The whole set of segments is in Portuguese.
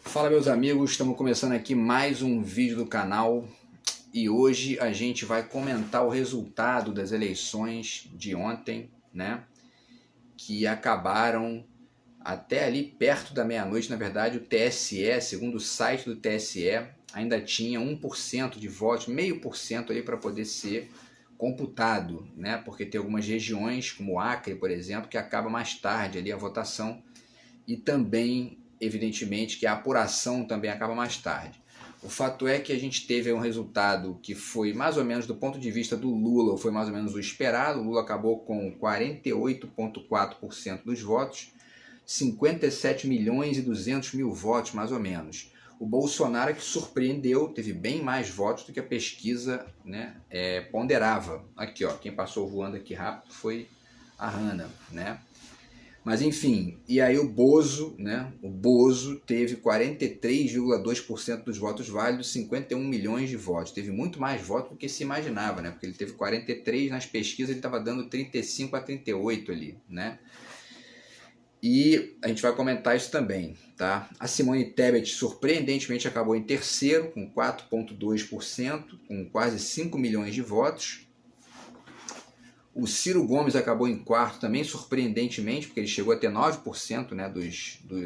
Fala meus amigos, estamos começando aqui mais um vídeo do canal e hoje a gente vai comentar o resultado das eleições de ontem, né? Que acabaram até ali perto da meia-noite. Na verdade, o TSE, segundo o site do TSE, ainda tinha 1% de votos, 0,5% ali para poder ser computado, né? Porque tem algumas regiões, como o Acre, por exemplo, que acaba mais tarde ali a votação e também, evidentemente, que a apuração também acaba mais tarde. O fato é que a gente teve um resultado que foi mais ou menos, do ponto de vista do Lula, foi mais ou menos o esperado. O Lula acabou com 48,4% dos votos, 57 milhões e 200 mil votos, mais ou menos. O Bolsonaro, que surpreendeu, teve bem mais votos do que a pesquisa, né, ponderava. Aqui, ó, quem passou voando aqui rápido foi a Hanna, né? Mas enfim, e aí o Bozo, né? O Bozo teve 43,2% dos votos válidos, 51 milhões de votos. Teve muito mais votos do que se imaginava, né? Porque ele teve 43 nas pesquisas, ele estava dando 35 a 38 ali, né? E a gente vai comentar isso também, tá? A Simone Tebet surpreendentemente acabou em terceiro, com 4,2%, com quase 5 milhões de votos. O Ciro Gomes acabou em quarto também, surpreendentemente, porque ele chegou a ter 9%, né,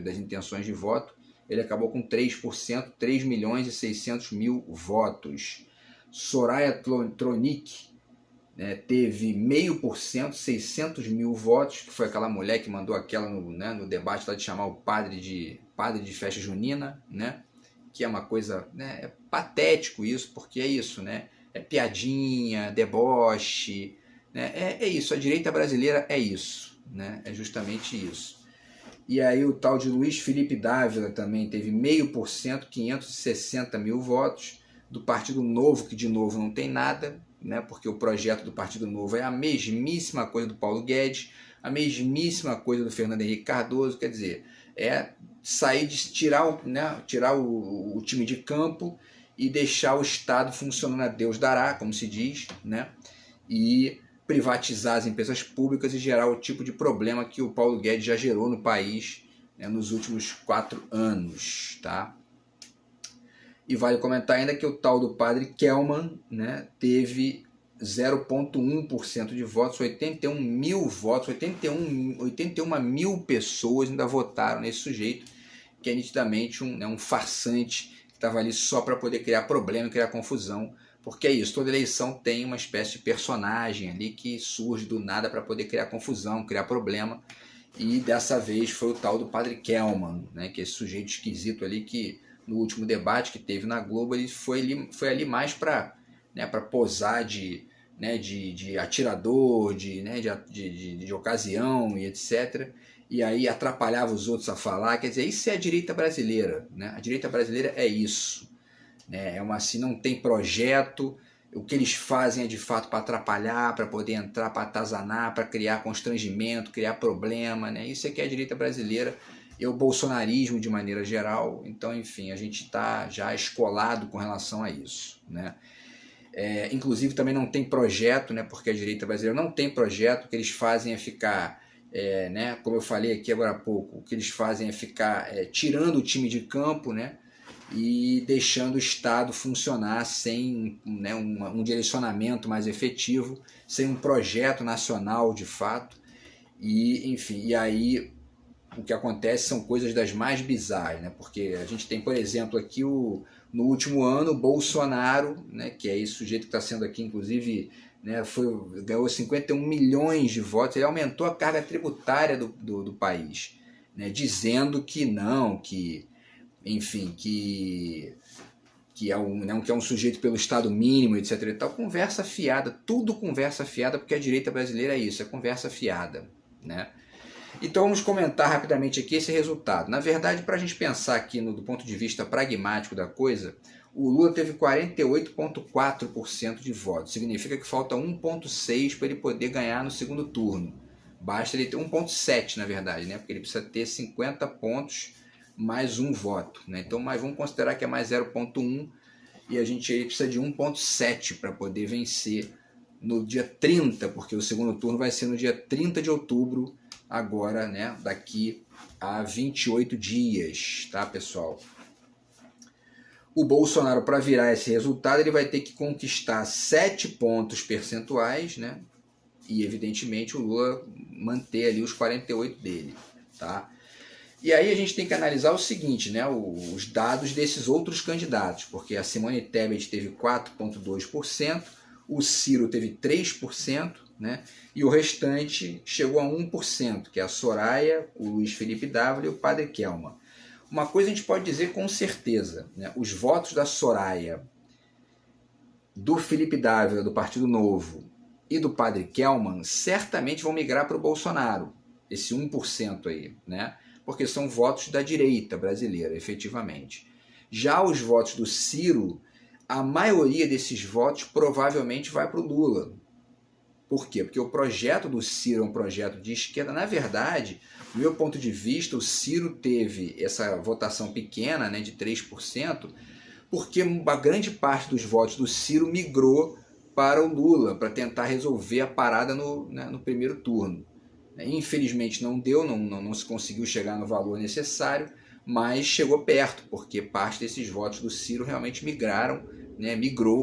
das intenções de voto. Ele acabou com 3%, 3 milhões e 600 mil votos. Soraya Tronic, né, teve 0,5%, 600 mil votos, que foi aquela mulher que mandou aquela no debate lá de chamar o padre de festa junina, né, que é uma coisa, né, é patético isso, porque é isso, né, é piadinha, deboche, né? É isso, a direita brasileira é isso, né? É justamente isso. E aí o tal de Luiz Felipe Dávila também teve 0,5%, 560 mil votos, do Partido Novo, que de novo não tem nada, né? Porque o projeto do Partido Novo é a mesmíssima coisa do Paulo Guedes, a mesmíssima coisa do Fernando Henrique Cardoso, quer dizer, é sair de tirar o time de campo e deixar o Estado funcionando a Deus dará, como se diz, né? E privatizar as empresas públicas e gerar o tipo de problema que o Paulo Guedes já gerou no país, né, nos últimos 4 anos. Tá? E vale comentar ainda que o tal do padre Kelman, né, teve 0,1% de votos, 81 mil votos, 81 mil pessoas ainda votaram nesse sujeito, que é nitidamente um farsante que estava ali só para poder criar problema, criar confusão. Porque é isso, toda eleição tem uma espécie de personagem ali que surge do nada para poder criar confusão, criar problema. E dessa vez foi o tal do padre Kelman, né, que é esse sujeito esquisito ali que no último debate que teve na Globo ele foi ali mais para, né, posar de atirador, de ocasião e etc. E aí atrapalhava os outros a falar. Quer dizer, isso é a direita brasileira, né? A direita brasileira é isso. É uma assim, não tem projeto, o que eles fazem é de fato para atrapalhar, para poder entrar, para atazanar, para criar constrangimento, criar problema, né? Isso é que é a direita brasileira e o bolsonarismo de maneira geral. Então, enfim, a gente está já escolado com relação a isso, né? Inclusive também não tem projeto, né? Porque a direita brasileira não tem projeto, o que eles fazem é ficar, né? Como eu falei aqui agora há pouco, o que eles fazem é ficar tirando o time de campo, né? E deixando o Estado funcionar sem, né, um direcionamento mais efetivo, sem um projeto nacional de fato. E, enfim, e aí o que acontece são coisas das mais bizarras, né? Porque a gente tem, por exemplo, aqui no último ano, o Bolsonaro, né, que é esse sujeito que está sendo aqui, inclusive, né, ganhou 51 milhões de votos, ele aumentou a carga tributária do país, né, dizendo que não, que enfim, que é um sujeito pelo Estado mínimo, etc. e tal, conversa fiada, tudo conversa fiada, porque a direita brasileira é isso, é conversa fiada, né? Então vamos comentar rapidamente aqui esse resultado. Na verdade, para a gente pensar aqui do ponto de vista pragmático da coisa, o Lula teve 48,4% de votos, significa que falta 1,6% para ele poder ganhar no segundo turno. Basta ele ter 1,7%, na verdade, né? Porque ele precisa ter 50 pontos mais um voto, né? Então, mas vamos considerar que é mais 0,1 e a gente aí precisa de 1,7 para poder vencer no dia 30, porque o segundo turno vai ser no dia 30 de outubro, agora, né? Daqui a 28 dias, tá, pessoal? O Bolsonaro, para virar esse resultado, ele vai ter que conquistar 7 pontos percentuais, né? E, evidentemente, o Lula manter ali os 48 dele, tá? E aí a gente tem que analisar o seguinte, né? Os dados desses outros candidatos, porque a Simone Tebet teve 4,2%, o Ciro teve 3%, né? E o restante chegou a 1%, que é a Soraya, o Luiz Felipe Dávila e o Padre Kelman. Uma coisa a gente pode dizer com certeza, né? Os votos da Soraya, do Felipe Dávila, do Partido Novo, e do Padre Kelman certamente vão migrar para o Bolsonaro, esse 1% aí, né? Porque são votos da direita brasileira, efetivamente. Já os votos do Ciro, a maioria desses votos provavelmente vai para o Lula. Por quê? Porque o projeto do Ciro é um projeto de esquerda. Na verdade, do meu ponto de vista, o Ciro teve essa votação pequena, né, de 3%, porque a grande parte dos votos do Ciro migrou para o Lula, para tentar resolver a parada no primeiro turno. Infelizmente não deu, não se conseguiu chegar no valor necessário, mas chegou perto, porque parte desses votos do Ciro realmente migraram, né,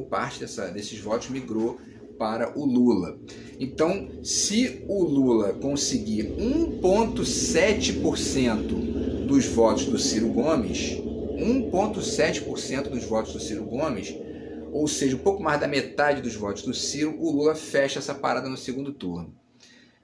parte desses votos migrou para o Lula. Então, se o Lula conseguir 1,7% dos votos do Ciro Gomes, 1,7% dos votos do Ciro Gomes, ou seja, um pouco mais da metade dos votos do Ciro, o Lula fecha essa parada no segundo turno,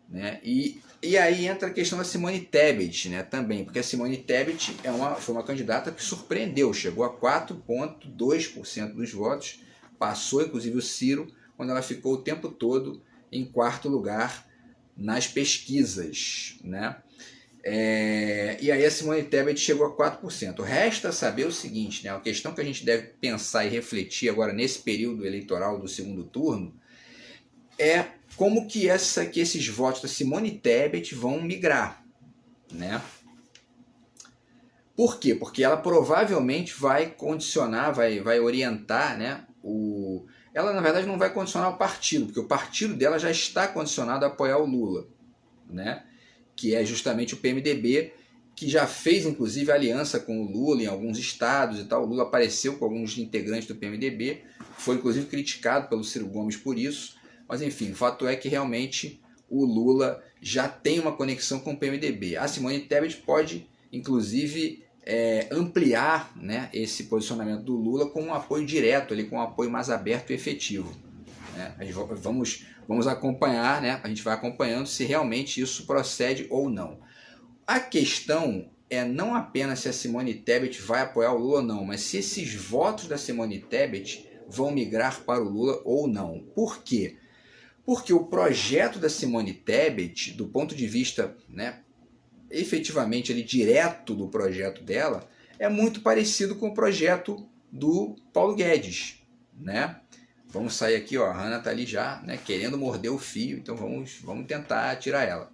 né? E aí entra a questão da Simone Tebet, né, também, porque a Simone Tebet foi uma candidata que surpreendeu, chegou a 4,2% dos votos, passou inclusive o Ciro, quando ela ficou o tempo todo em quarto lugar nas pesquisas, né? E aí a Simone Tebet chegou a 4%. Resta saber o seguinte, né? A questão que a gente deve pensar e refletir agora nesse período eleitoral do segundo turno é como que esses votos da Simone Tebet vão migrar, né? Por quê? Porque ela provavelmente vai condicionar, vai orientar, né? Ela, na verdade, não vai condicionar o partido, porque o partido dela já está condicionado a apoiar o Lula, né? Que é justamente o PMDB, que já fez, inclusive, aliança com o Lula em alguns estados e tal. O Lula apareceu com alguns integrantes do PMDB, foi, inclusive, criticado pelo Ciro Gomes por isso. Mas, enfim, o fato é que, realmente, o Lula já tem uma conexão com o PMDB. A Simone Tebet pode, inclusive, ampliar, né, esse posicionamento do Lula com um apoio direto, ali, com um apoio mais aberto e efetivo, né? Vamos acompanhar, né? A gente vai acompanhando se realmente isso procede ou não. A questão é não apenas se a Simone Tebet vai apoiar o Lula ou não, mas se esses votos da Simone Tebet vão migrar para o Lula ou não. Por quê? Porque o projeto da Simone Tebet, do ponto de vista, né, efetivamente ali, direto do projeto dela, é muito parecido com o projeto do Paulo Guedes, né? Vamos sair aqui, ó, a Hanna está ali já, né, querendo morder o fio, então vamos tentar tirar ela.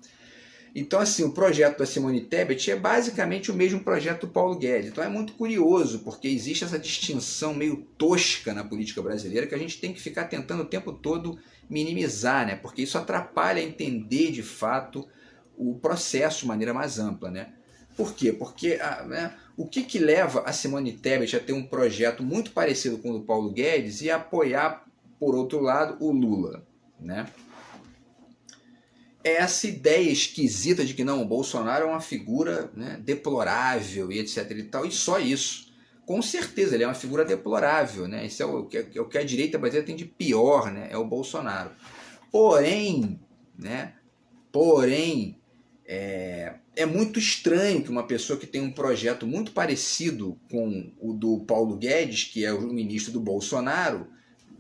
Então, assim, o projeto da Simone Tebet é basicamente o mesmo projeto do Paulo Guedes. Então é muito curioso, porque existe essa distinção meio tosca na política brasileira que a gente tem que ficar tentando o tempo todo minimizar, né? Porque isso atrapalha entender de fato o processo de maneira mais ampla, né? Por quê? Porque né, o que leva a Simone Tebet a ter um projeto muito parecido com o do Paulo Guedes e apoiar, por outro lado, o Lula, né? É essa ideia esquisita de que não, o Bolsonaro é uma figura, né, deplorável e etc e tal, e só isso. Com certeza ele é uma figura deplorável, né? Isso é o que a direita brasileira tem de pior, né? É o Bolsonaro. Porém, né? É muito estranho que uma pessoa que tem um projeto muito parecido com o do Paulo Guedes, que é o ministro do Bolsonaro,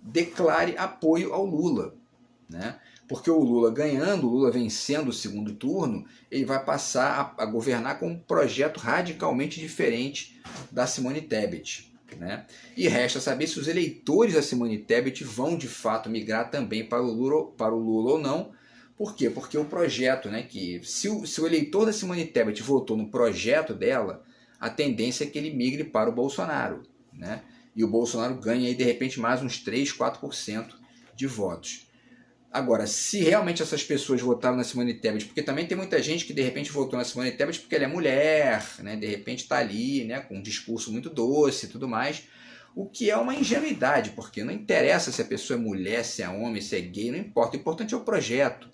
declare apoio ao Lula, né? Porque o Lula ganhando, o Lula vencendo o segundo turno, ele vai passar a governar com um projeto radicalmente diferente da Simone Tebet, né? E resta saber se os eleitores da Simone Tebet vão de fato migrar também para o Lula ou não. Por quê? Porque o projeto, né, que se o eleitor da Simone Tebet votou no projeto dela, a tendência é que ele migre para o Bolsonaro, né? E o Bolsonaro ganha aí, de repente, mais uns 3, 4% de votos. Agora, se realmente essas pessoas votaram na Simone Tebet, porque também tem muita gente que de repente votou na Simone Tebet porque ela é mulher, né? De repente está ali, né, com um discurso muito doce e tudo mais, O que é uma ingenuidade, porque não interessa se a pessoa é mulher, se é homem, se é gay, não importa. O importante é o projeto.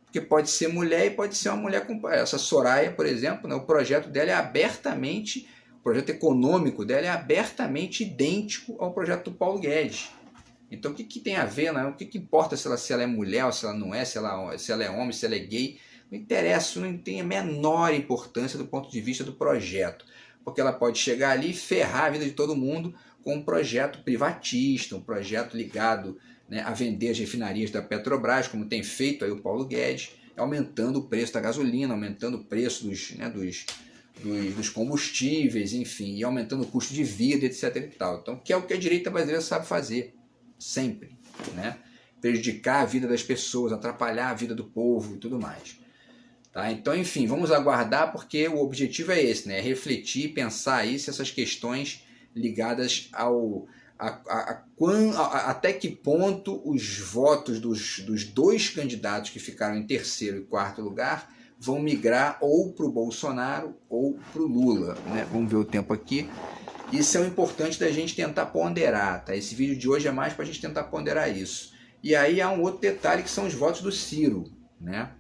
Porque pode ser mulher e pode ser uma mulher com... Essa Soraya, por exemplo, né, o projeto dela é abertamente... O projeto econômico dela é abertamente idêntico ao projeto do Paulo Guedes. Então o que tem a ver, né? O que importa se ela é mulher ou se ela não é, se ela é homem, se ela é gay? Não interessa, isso não tem a menor importância do ponto de vista do projeto. Porque ela pode chegar ali e ferrar a vida de todo mundo com um projeto privatista, um projeto ligado, né, a vender as refinarias da Petrobras, como tem feito aí o Paulo Guedes, aumentando o preço da gasolina, aumentando o preço dos combustíveis, enfim, e aumentando o custo de vida, etc. e tal. Então, que é o que a direita brasileira sabe fazer, sempre, né? Prejudicar a vida das pessoas, atrapalhar a vida do povo e tudo mais. Tá? Então, enfim, vamos aguardar, porque o objetivo é esse, né? Refletir, pensar aí se essas questões ligadas até que ponto os votos dos dois candidatos que ficaram em terceiro e quarto lugar vão migrar ou para o Bolsonaro ou para o Lula, né? Vamos ver o tempo aqui. Isso é o importante da gente tentar ponderar, tá? Esse vídeo de hoje é mais para a gente tentar ponderar isso. E aí há um outro detalhe que são os votos do Ciro, né?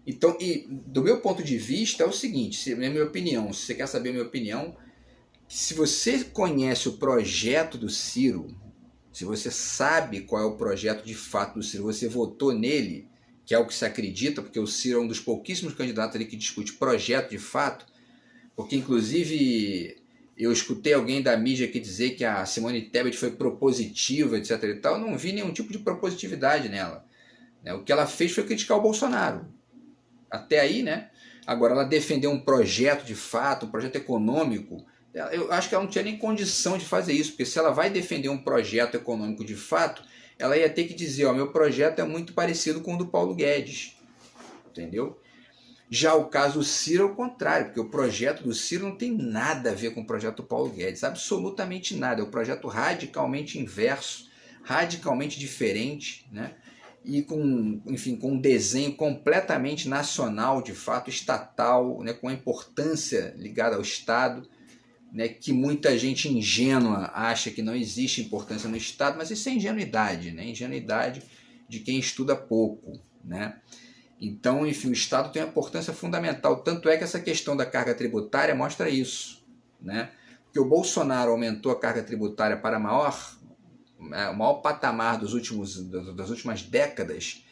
Então, e do meu ponto de vista é o seguinte, na minha opinião, se você quer saber a minha opinião, se você conhece o projeto do Ciro, se você sabe qual é o projeto de fato do Ciro, você votou nele, que é o que se acredita, porque o Ciro é um dos pouquíssimos candidatos ali que discute projeto de fato, porque inclusive eu escutei alguém da mídia aqui dizer que a Simone Tebet foi propositiva, etc. e tal, eu não vi nenhum tipo de propositividade nela. O que ela fez foi criticar o Bolsonaro. Até aí, né? Agora, ela defendeu um projeto de fato, um projeto econômico, eu acho que ela não tinha nem condição de fazer isso, porque se ela vai defender um projeto econômico de fato, ela ia ter que dizer, ó, meu projeto é muito parecido com o do Paulo Guedes, entendeu? Já o caso do Ciro é o contrário, porque o projeto do Ciro não tem nada a ver com o projeto do Paulo Guedes, absolutamente nada, é um projeto radicalmente inverso, radicalmente diferente, né? E com, enfim, com um desenho completamente nacional, de fato, estatal, né? Com a importância ligada ao Estado, né? Que muita gente ingênua acha que não existe importância no Estado, mas isso é ingenuidade, né? Ingenuidade de quem estuda pouco, né? Então, enfim, o Estado tem uma importância fundamental, tanto é que essa questão da carga tributária mostra isso, né? Porque o Bolsonaro aumentou a carga tributária para o maior patamar das últimas décadas.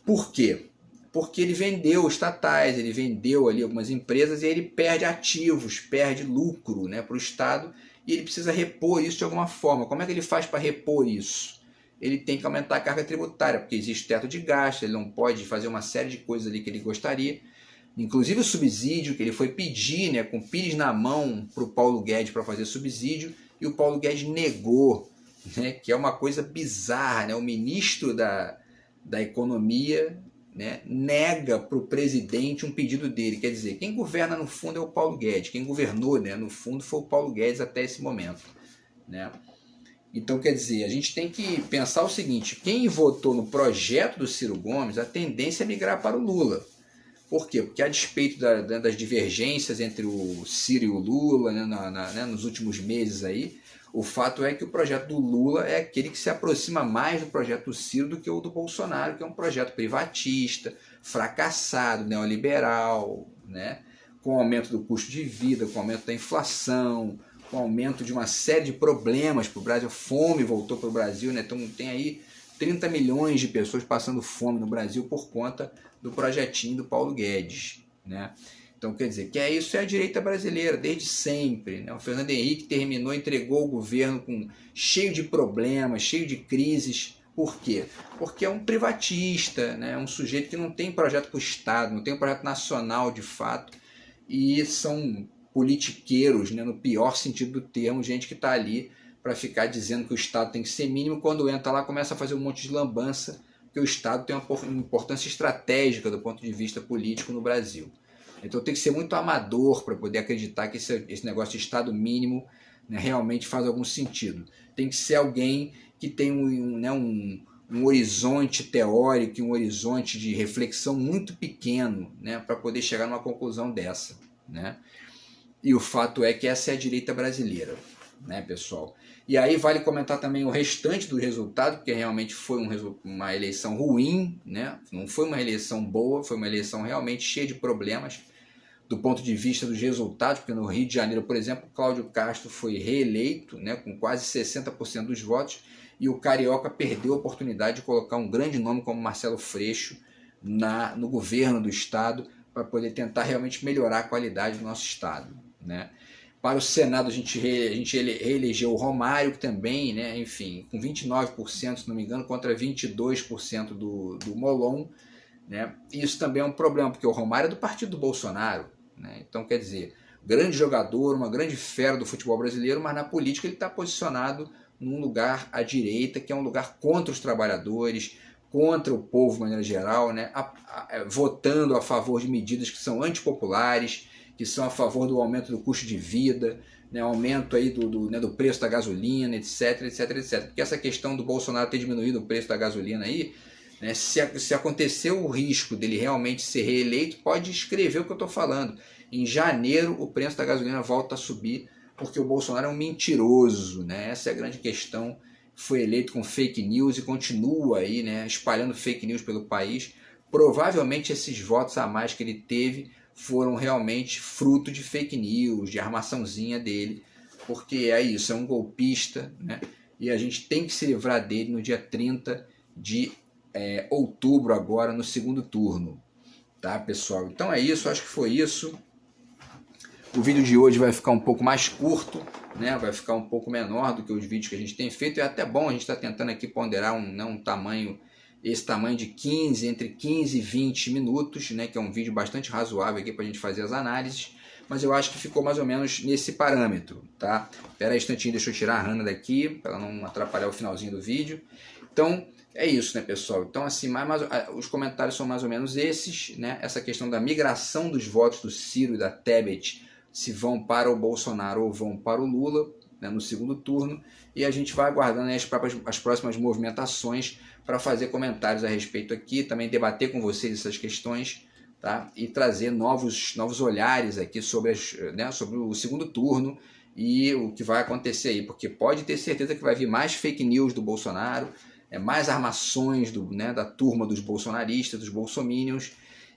Por quê? Porque ele vendeu estatais, ele vendeu ali algumas empresas e ele perde ativos, perde lucro, né, para o Estado, e ele precisa repor isso de alguma forma. Como é que ele faz para repor isso? Ele tem que aumentar a carga tributária, porque existe teto de gasto, ele não pode fazer uma série de coisas ali que ele gostaria. Inclusive o subsídio que ele foi pedir, né, com o pires na mão para o Paulo Guedes para fazer subsídio, e o Paulo Guedes negou, né, que é uma coisa bizarra, né? O ministro da Economia, né, nega para o presidente um pedido dele. Quer dizer, quem governa no fundo é o Paulo Guedes, quem governou, né, no fundo foi o Paulo Guedes até esse momento, né? Então, quer dizer, a gente tem que pensar o seguinte, quem votou no projeto do Ciro Gomes, a tendência é migrar para o Lula. Por quê? Porque a despeito das divergências entre o Ciro e o Lula, né, nos últimos meses aí, o fato é que o projeto do Lula é aquele que se aproxima mais do projeto do Ciro do que o do Bolsonaro, que é um projeto privatista, fracassado, neoliberal, né? Com o aumento do custo de vida, com o aumento da inflação, com o aumento de uma série de problemas para o Brasil. Fome voltou para o Brasil, né? Então tem aí 30 milhões de pessoas passando fome no Brasil por conta do projetinho do Paulo Guedes, né? Então, quer dizer, que isso é a direita brasileira, desde sempre, né? O Fernando Henrique entregou o governo cheio de problemas, cheio de crises. Por quê? Porque é um privatista, né? Um sujeito que não tem projeto para o Estado, não tem um projeto nacional de fato, e são politiqueiros, né? No pior sentido do termo, gente que está ali para ficar dizendo que o Estado tem que ser mínimo, quando entra lá começa a fazer um monte de lambança, porque o Estado tem uma importância estratégica do ponto de vista político no Brasil. Então tem que ser muito amador para poder acreditar que esse negócio de Estado mínimo, né, realmente faz algum sentido. Tem que ser alguém que tem um horizonte teórico, um horizonte de reflexão muito pequeno, né, para poder chegar numa conclusão dessa, né? E o fato é que essa é a direita brasileira. né, pessoal? E aí vale comentar também o restante do resultado, porque realmente foi uma eleição ruim, né? Não foi uma eleição boa, foi uma eleição realmente cheia de problemas do ponto de vista dos resultados, porque no Rio de Janeiro, por exemplo, Cláudio Castro foi reeleito, né, com quase 60% dos votos, e o Carioca perdeu a oportunidade de colocar um grande nome como Marcelo Freixo no governo do estado, para poder tentar realmente melhorar a qualidade do nosso estado, né? Para o Senado a gente reelegeu o Romário também, né? Enfim, com 29%, se não me engano, contra 22% do Molon, né? Isso também é um problema, porque o Romário é do partido do Bolsonaro, né? Então, quer dizer, grande jogador, uma grande fera do futebol brasileiro, mas na política ele está posicionado num lugar à direita, que é um lugar contra os trabalhadores, contra o povo de maneira geral, né? Votando a favor de medidas que são antipopulares, que são a favor do aumento do custo de vida, né? Aumento aí do preço da gasolina, etc, etc, etc. Porque essa questão do Bolsonaro ter diminuído o preço da gasolina aí, né? Se acontecer o risco dele realmente ser reeleito, pode escrever o que eu estou falando. Em janeiro o preço da gasolina volta a subir, porque o Bolsonaro é um mentiroso, né? Essa é a grande questão. Foi eleito com fake news e continua aí, né, espalhando fake news pelo país. Provavelmente esses votos a mais que ele teve foram realmente fruto de fake news, de armaçãozinha dele, porque é isso, é um golpista, né? E a gente tem que se livrar dele no dia 30 de outubro agora, no segundo turno, tá, pessoal? Então é isso, acho que foi isso. O vídeo de hoje vai ficar um pouco mais curto, né? Vai ficar um pouco menor do que os vídeos que a gente tem feito. É até bom, a gente está tentando aqui ponderar um tamanho, esse tamanho de entre 15 e 20 minutos, né? Que é um vídeo bastante razoável aqui para a gente fazer as análises. Mas eu acho que ficou mais ou menos nesse parâmetro, tá? Espera aí um instantinho, deixa eu tirar a Hannah daqui, para ela não atrapalhar o finalzinho do vídeo. Então, é isso, né, pessoal? Então, assim, os comentários são mais ou menos esses, né? Essa questão da migração dos votos do Ciro e da Tebet, se vão para o Bolsonaro ou vão para o Lula, né, no segundo turno, e a gente vai aguardando aí as próximas movimentações para fazer comentários a respeito aqui, também debater com vocês essas questões, tá? E trazer novos olhares aqui sobre o segundo turno e o que vai acontecer aí, porque pode ter certeza que vai vir mais fake news do Bolsonaro, mais armações da turma dos bolsonaristas, dos bolsominions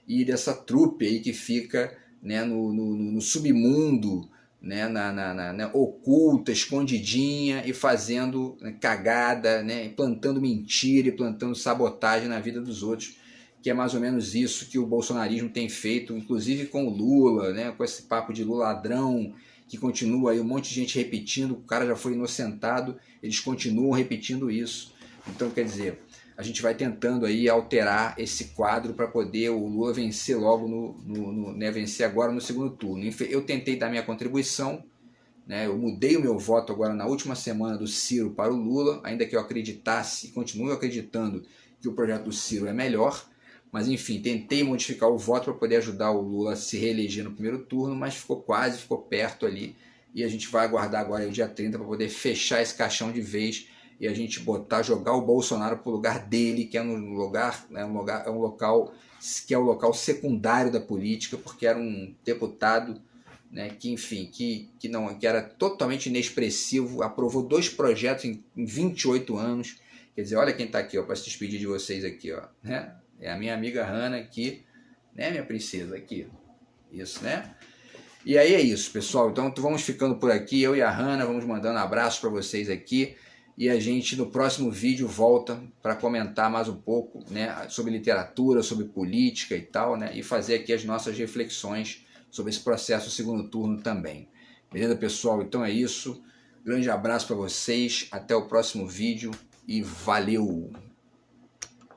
e dessa trupe aí que fica, né, no submundo, né, oculta, escondidinha e fazendo cagada, né, plantando mentira e plantando sabotagem na vida dos outros, que é mais ou menos isso que o bolsonarismo tem feito, inclusive com o Lula, né, com esse papo de Lula ladrão, que continua aí um monte de gente repetindo, o cara já foi inocentado, eles continuam repetindo isso. Então, quer dizer, a gente vai tentando aí alterar esse quadro para poder o Lula vencer logo, vencer agora no segundo turno. Eu tentei dar minha contribuição, né? Eu mudei o meu voto agora na última semana do Ciro para o Lula, ainda que eu acreditasse e continuo acreditando que o projeto do Ciro é melhor, mas enfim, tentei modificar o voto para poder ajudar o Lula a se reeleger no primeiro turno, mas ficou perto ali, e a gente vai aguardar agora o dia 30 para poder fechar esse caixão de vez e a gente jogar o Bolsonaro para o lugar dele, que é um local que é o local secundário da política, porque era um deputado, né, que enfim, que era totalmente inexpressivo, aprovou 2 projetos em 28 anos. Quer dizer, olha quem está aqui, para se despedir de vocês aqui, ó, né? É a minha amiga Hannah aqui, né, minha princesa aqui, isso, né? E aí é isso, pessoal. Então vamos ficando por aqui, eu e a Hannah vamos mandando abraços para vocês aqui. E a gente no próximo vídeo volta para comentar mais um pouco, né, sobre literatura, sobre política e tal, né, e fazer aqui as nossas reflexões sobre esse processo do segundo turno também. Beleza, pessoal? Então é isso. Grande abraço para vocês. Até o próximo vídeo e valeu!